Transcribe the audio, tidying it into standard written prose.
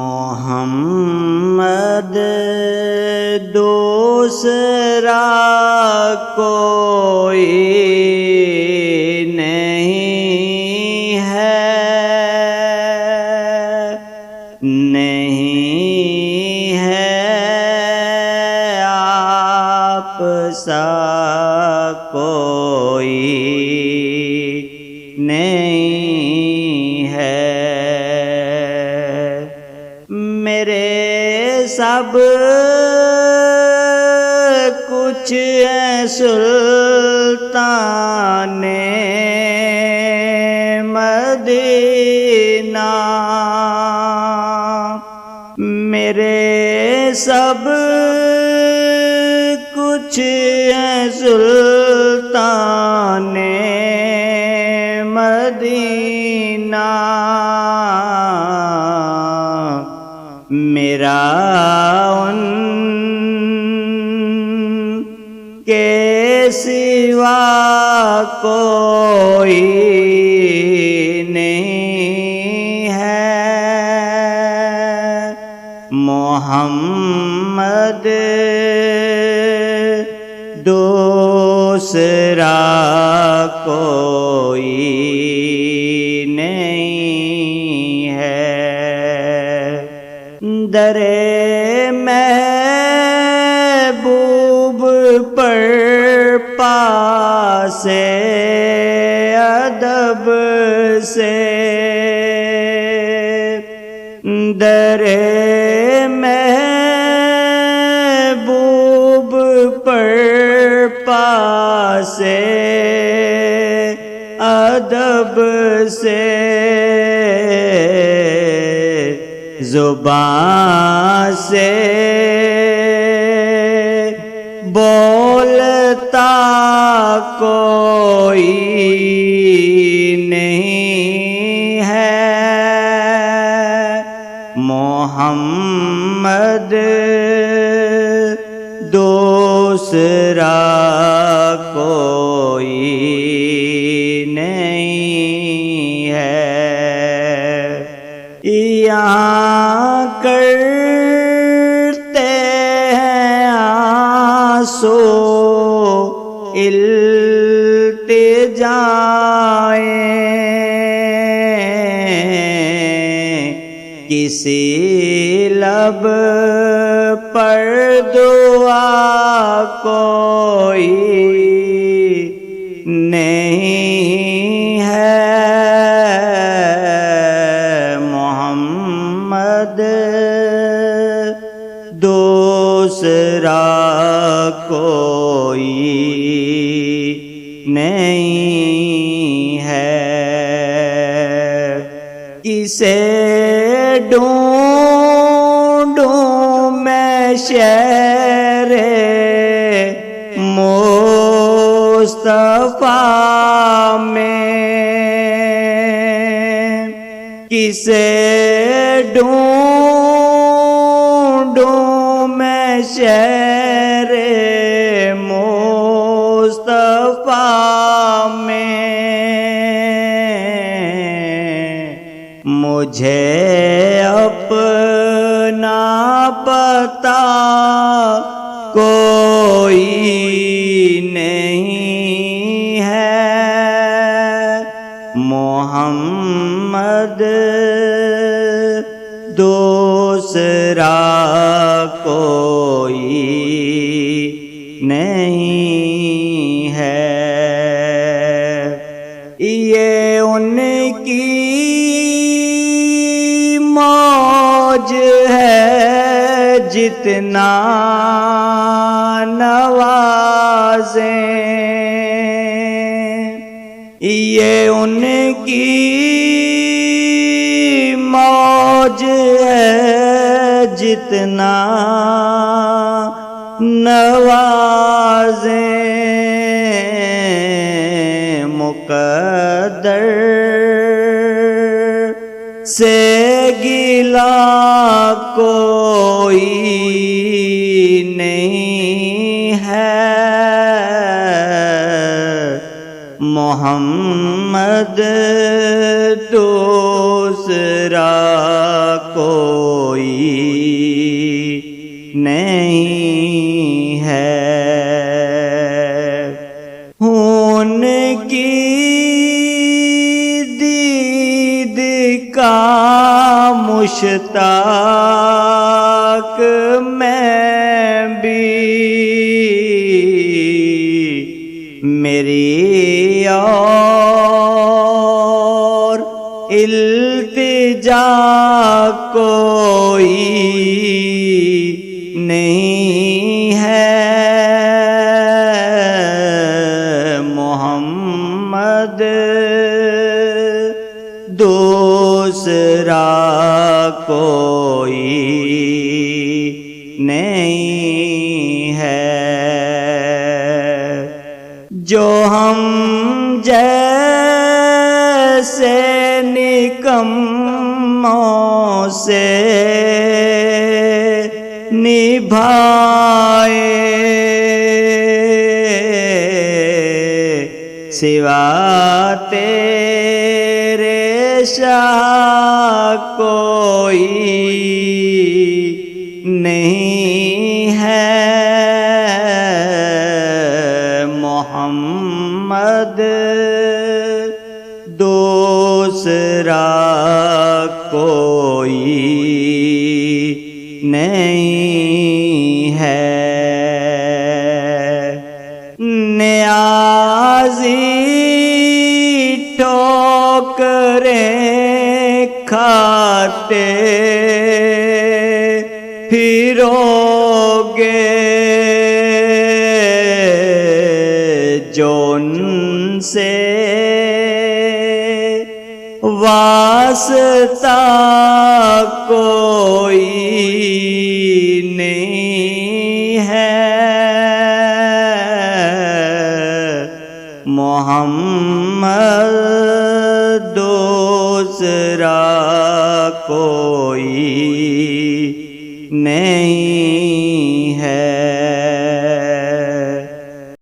محمد دوسرا کوئی نہیں ہے، نہیں ہے آپ سا کوئی نہیں ہے۔ میرے سب کچھ ہے سلطان مدینہ، میرے سب کچھ ہے سلطان مدینہ، میرا ان کے سوا کوئی نہیں ہے۔ محمد دوسرا کوئی نہیں ہے۔ در محبوب پر پاس ادب سے، در محبوب پر پاس ادب سے، زبان سے بولتا کوئی نہیں ہے۔ محمد دوسرا کوئی نہیں ہے۔ یہاں کرتے ہیں آنسو التجائیں، کسی لب پر دعا کوئی نہیں ہے۔ محمد دوسرا کوئی نہیں ہے۔ کسے ڈھونڈوں میں شہر مصطفیٰ میں، کسے ڈھونڈوں میں شہر مصطفیٰ میں، مجھے اپنا پتہ کوئی نہیں ہے۔ محمد دوسرا کوئی نہیں ہے۔ یہ ان کی موج ہے جتنا نوازیں، یہ ان کی موج ہے جتنا نوازیں، مقدر سے گلا کوئی نہیں ہے۔ محمد دوسرا کوئی مشتاق میں بھی، میری اور التجا کوئی نہیں ہے، محمد دوسرا کوئی نہیں ہے، جو ہم جیسے نکموں سے نبھائے، سوا تیرے شاہ کوئی نہیں ہے، محمد دوسرا کوئی نہیں ہے، نیازی ٹھوکریں کھاتے پھرو گے، جو ان سے واسطہ کوئی نہیں ہے، محمد دوسرا کوئی نہیں ہے۔